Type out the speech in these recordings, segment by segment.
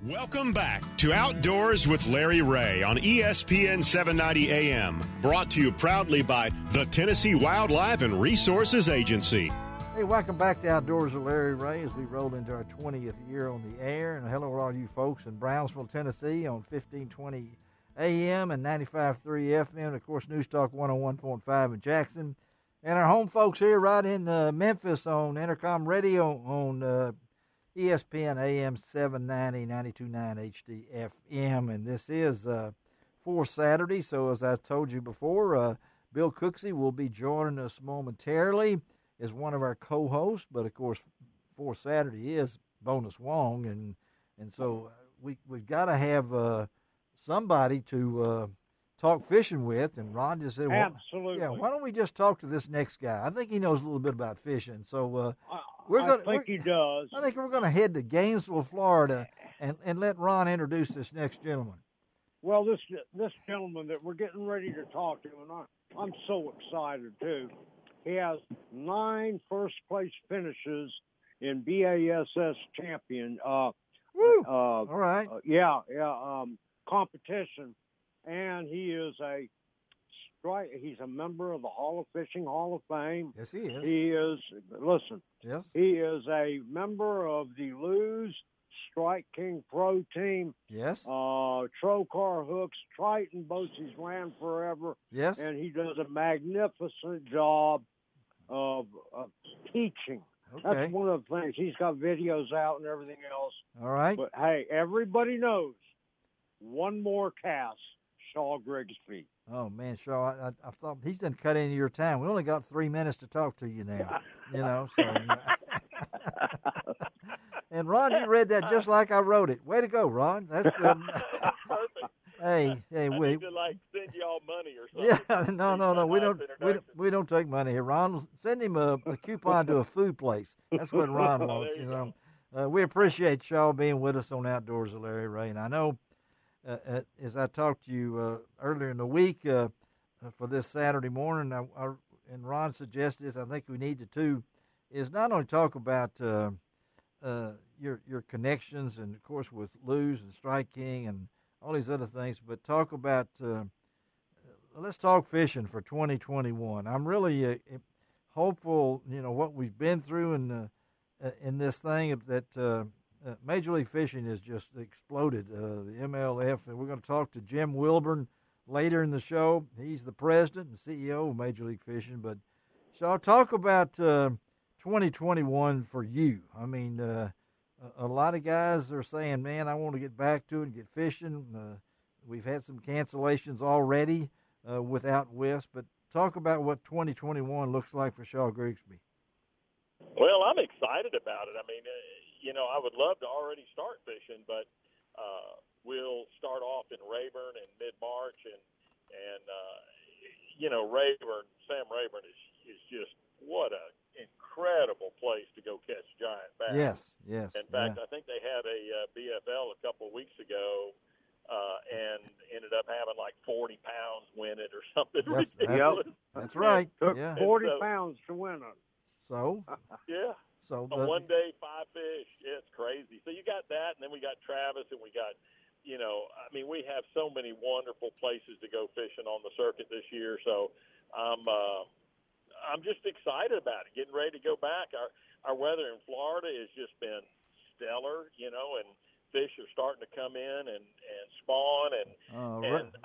Welcome back to Outdoors with Larry Ray on ESPN 790 AM, brought to you proudly by the Tennessee Wildlife and Resources Agency. Hey, welcome back to Outdoors with Larry Ray as we roll into our 20th year on the air. And hello to all you folks in Brownsville, Tennessee on 1520 AM and 95.3 FM. And, of course, News Talk 101.5 in Jackson. And our home folks here right in Memphis on Intercom Radio on ESPN AM 790, 92.9 HD FM. And this is for Saturday. So as I told you before, Bill Cooksey will be joining us momentarily as one of our co-hosts. But, of course, for Saturday is Bonus Wong. And so we've got to have somebody to talk fishing with. And Ron just said, absolutely. Yeah, why don't we just talk to this next guy? I think he knows a little bit about fishing. So I think he does. I think we're going to head to Gainesville, Florida, and let Ron introduce this next gentleman. Well, this gentleman that we're getting ready to talk to, and I'm so excited too. He has 9 first-place finishes in BASS champion. Woo! All right. Competition, and he is he's a member of the Fishing Hall of Fame. Yes, he is. He is. Listen. Yes. He is a member of the Lew's Strike King Pro Team. Yes. Trocar hooks, Triton boats. He's ran forever. Yes. And he does a magnificent job of teaching. Okay. That's one of the things. He's got videos out and everything else. All right. But hey, everybody knows one more cast, Shaw Grigsby. Oh man, Shaw, I thought he's done cut into your time. We only got 3 minutes to talk to you now. So. And Ron, you read that just like I wrote it. Way to go, Ron. That's perfect. Hey, I we need to send y'all money or something. Yeah, no, we don't take money here. Ron, send him a coupon to a food place. That's what Ron wants. We appreciate Shaw being with us on Outdoors with Larry Ray, and I know. As I talked to you earlier in the week for this Saturday morning, and Ron suggested this, I think we need to too, is not only talk about your connections and, of course, with Lew's and Strike King and all these other things, but talk about, let's talk fishing for 2021. I'm really hopeful, what we've been through in this thing that Major League Fishing has just exploded, the MLF, and we're going to talk to Jim Wilburn later in the show. He's the president and CEO of Major League Fishing. But so I'll talk about 2021 for you. I mean, a lot of guys are saying, man, I want to get back to it and get fishing. We've had some cancellations already with out west, but talk about what 2021 looks like for Shaw Grigsby. Well, I'm excited about it. I mean, I would love to already start fishing, but we'll start off in Rayburn in mid-March, and Sam Rayburn is just what an incredible place to go catch giant bass. Yes. In fact, I think they had a BFL a couple of weeks ago, and ended up having like 40 pounds win it or something ridiculous. That's right. Took 40 pounds to win it. So? Yeah. So a 1 day 5 fish, it's crazy. So you got that, and then we got Travis, and we got, we have so many wonderful places to go fishing on the circuit this year. So I'm just excited about it, getting ready to go back. Our weather in Florida has just been stellar, and fish are starting to come in and spawn, and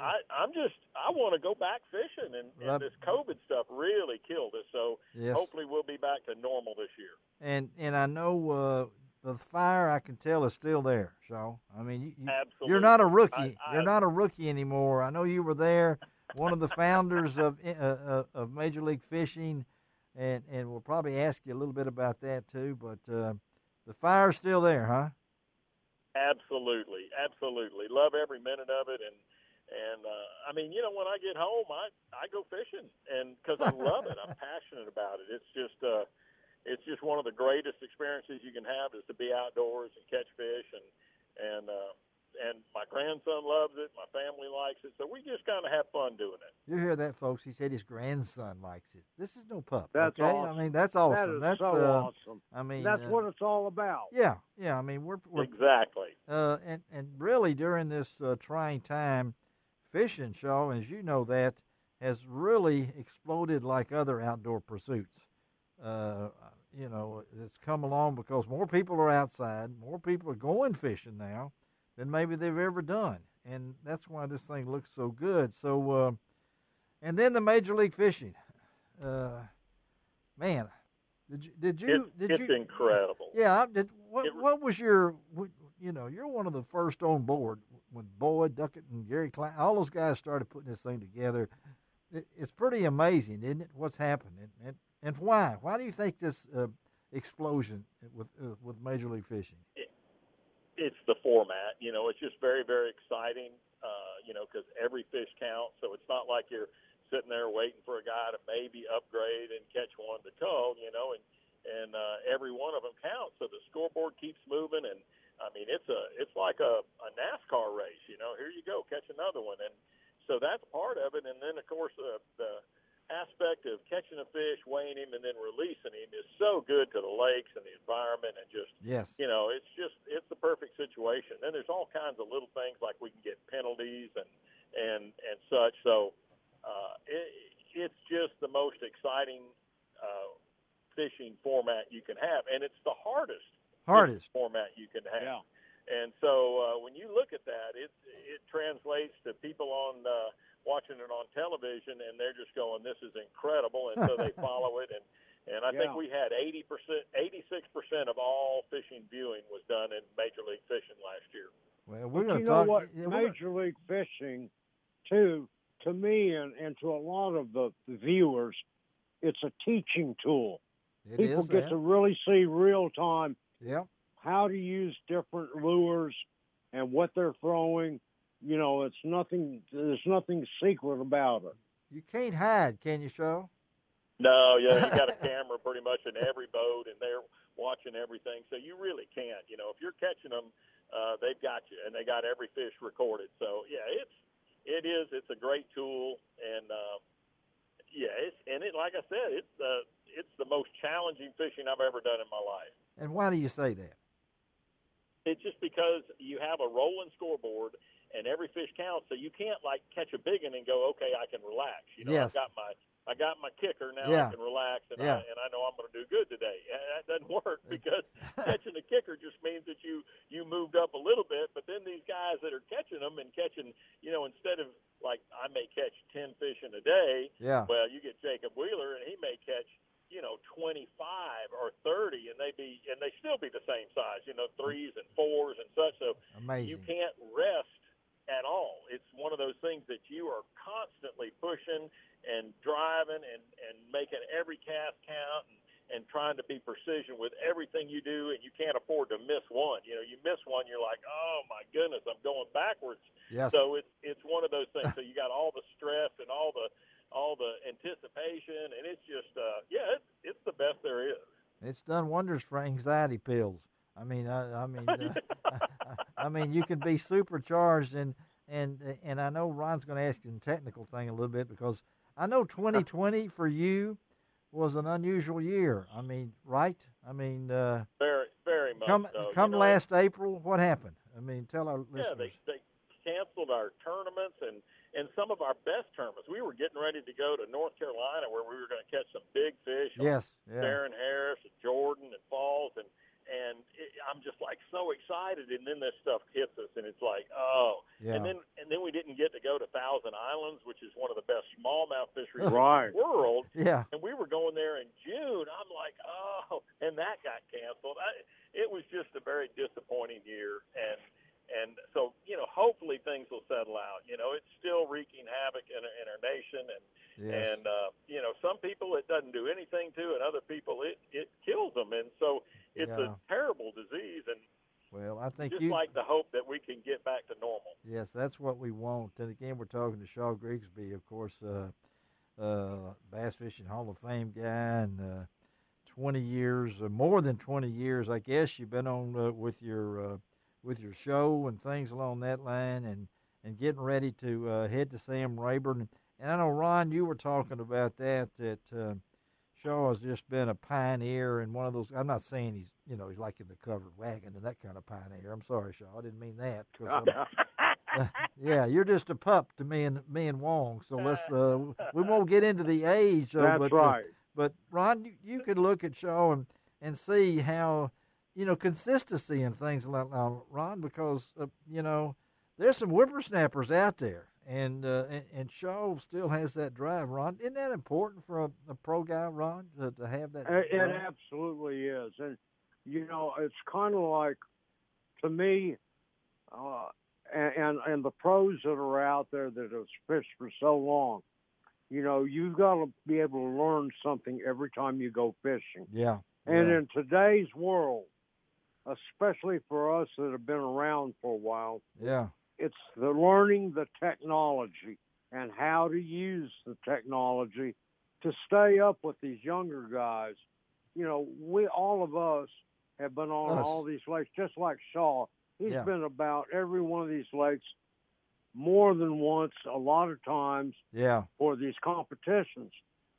I want to go back fishing, and this COVID stuff really killed us. So hopefully we'll be back to normal this year. And I know the fire, I can tell, is still there, Shaw. I mean, you're absolutely. not a rookie. You're not a rookie anymore. I know you were there, one of the founders of Major League Fishing, and we'll probably ask you a little bit about that too. But the fire's still there, huh? Absolutely. Love every minute of it, and when I get home, I go fishing, and because I love it, I'm passionate about it. It's just one of the greatest experiences you can have is to be outdoors and catch fish, and my grandson loves it. My family likes it, so we just kind of have fun doing it. You hear that, folks? He said his grandson likes it. This is no pup. That's okay? awesome. I mean, that's awesome. That's so awesome. I mean, that's what it's all about. Yeah. I mean, we're exactly. and really during this trying time, fishing, Shaw, as you know, that has really exploded like other outdoor pursuits. It's come along because more people are outside, more people are going fishing now than maybe they've ever done, and that's why this thing looks so good. So, and then the Major League Fishing, man, It's incredible. Yeah, what was your? You're one of the first on board when Boyd, Duckett, and Gary Klein, all those guys started putting this thing together. It's pretty amazing, isn't it? What's happened, and why? Why do you think this explosion with Major League Fishing? It's the format. It's just very, very exciting. Because every fish counts. So it's not like you're sitting there waiting for a guy to maybe upgrade and catch one to tow. And every one of them counts. So the scoreboard keeps moving, and I mean it's like a NASCAR race. Here you go, catch another one, and so that's part of it. And then of course the aspect of catching a fish, weighing him, and then releasing him is so good to the lakes and the environment, and just yes, it's the perfect situation. Then there's all kinds of little things like we can get penalties and such. So it's just the most exciting fishing format you can have, and it's the hardest format you can have. Yeah. And so when you look at that, it translates to people on watching it on television, and they're just going, "This is incredible," and so they follow it. And I think we had 86% of all fishing viewing was done in Major League Fishing last year. Well, we're going to talk. Know what? Major League Fishing, too, to me and to a lot of the viewers, it's a teaching tool. People get to really see real time how to use different lures and what they're throwing. It's nothing. There's nothing secret about it. You can't hide, can you, Shaw? No, you got a camera pretty much in every boat, and they're watching everything. So you really can't. If you're catching them, they've got you, and they got every fish recorded. So yeah, it's a great tool, and like I said, it's the most challenging fishing I've ever done in my life. And why do you say that? It's just because you have a rolling scoreboard and every fish counts, so you can't like catch a big one and go, okay, I can relax. Yes. I got my kicker now. I can relax, and I know I'm going to do good today. And that doesn't work because catching a kicker just means that you moved up a little bit. But then these guys that are catching them and catching, instead of like I may catch 10 fish in a day. Yeah. Well, you get Jacob Wheeler, and he may catch 25 or 30, and they still be the same size, 3s and 4s and such. So amazing. You can't rest at all. It's one of those things that you are constantly pushing and driving and making every cast count and trying to be precision with everything you do, and you can't afford to miss one. You miss one, you're like, oh my goodness, I'm going backwards. Yes. So it's one of those things. So you got all the stress and all the anticipation, and it's just it's the best there is. It's done wonders for anxiety pills. I mean, I mean, you can be supercharged, and I know Ron's going to ask you a technical thing a little bit, because I know 2020 for you was an unusual year. I mean, right? I mean, very, very much. Come last April, what happened? I mean, tell our listeners. Yeah, they canceled our tournaments and some of our best tournaments. We were getting ready to go to North Carolina where we were going to catch some big fish. Yes, Darren Harris and Jordan and Falls, and I'm just like so excited, and then this stuff hits us, and it's like, oh, yeah. And then we didn't get to go to Thousand Islands, which is one of the best smallmouth fisheries in right. the world. Yeah, and we were going there in June. I'm like, oh, and that got canceled. It was just a very disappointing year, and so hopefully things will settle out. It's still wreaking havoc in our nation, and some people it doesn't do anything to, and other people it kills them, and so it's a terrible disease. And well, I think just like the hope that we can get back to normal. Yes, that's what we want. And again, we're talking to Shaw Grigsby, of course, Bass Fishing Hall of Fame guy, and 20 years, more than 20 years, I guess you've been on with your show and things along that line, and getting ready to head to Sam Rayburn. And I know, Ron, you were talking about that Shaw has just been a pioneer and one of those. I'm not saying he's like in the covered wagon and that kind of pioneer. I'm sorry, Shaw, I didn't mean that. 'Cause, yeah, you're just a pup to me and Wong. So let's we won't get into the age. That's right. But Ron, you could look at Shaw and see how consistency and things like that, Ron, because there's some whippersnappers out there, and Shaw still has that drive. Ron, isn't that important for a pro guy, Ron, to have that? It absolutely is, and it's kind of like, to me, and the pros that are out there that have fished for so long, you've got to be able to learn something every time you go fishing. Yeah. And in today's world, especially for us that have been around for a while, it's the learning the technology and how to use the technology to stay up with these younger guys. All of us have been on all these lakes, just like Shaw. He's been about every one of these lakes more than once, a lot of times, for these competitions.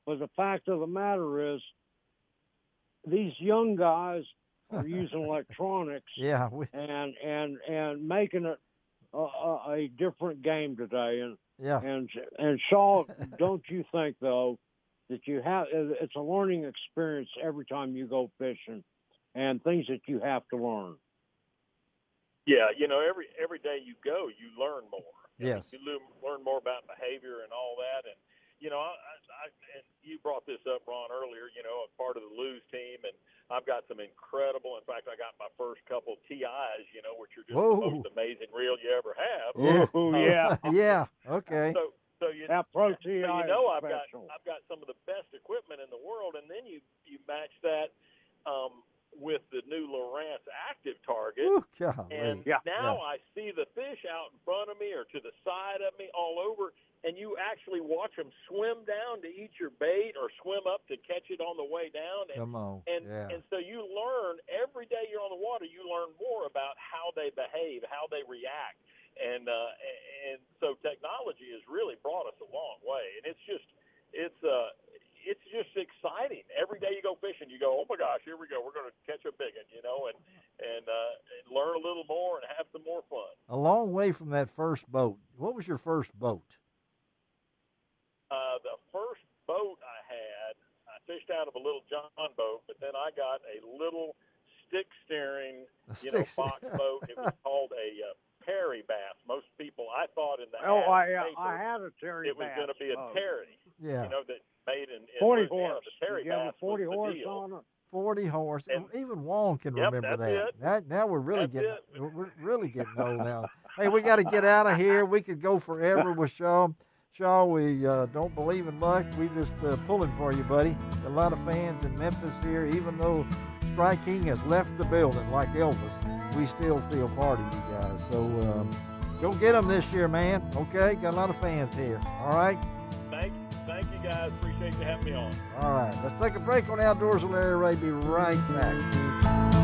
But the fact of the matter is, these young guys are using electronics and making it a different game today. And Shaw, don't you think though that it's a learning experience every time you go fishing, and things that you have to learn? Yeah, every day you go, you learn more. Yes. You learn more about behavior and all that. And, and you brought this up, Ron, earlier, a part of the Lose team. And I've got some incredible, in fact, I got my first couple TIs, which are just the most amazing reel you ever have. Yeah. Okay. So that pro TI I've got some of the best equipment in the world. And then you match that with the new Lowrance Active Target, now I see the fish out in front of me or to the side of me all over, and you actually watch them swim down to eat your bait or swim up to catch it on the way down. And so you learn every day you're on the water, you learn more about how they behave, how they react. And so technology has really brought us a long way, and it's just exciting. Every day you go fishing, you go, oh my gosh, here we go. We're going to catch a big one, and learn a little more and have some more fun. A long way from that first boat. What was your first boat? The first boat I fished out of a little John boat, but then I got a little stick steering, box boat. It was called a Terry bass. Most people, I thought in the I had a Terry it was bass going to be a Terry. Yeah. That made in 40 horse. The Terry you have bass a 40 was horse the deal. on it. 40 horse. And even Wong can remember that. It. Now we're really getting old now. Hey, we got to get out of here. We could go forever with Shaw. Shaw, we don't believe in luck. We just pulling for you, buddy. A lot of fans in Memphis here, even though Strike King has left the building like Elvis, we still feel part of you guys. So go get them this year, man. Okay? Got a lot of fans here. All right? Thank you, guys. Appreciate you having me on. All right. Let's take a break on Outdoors with Larry Ray. Be right back.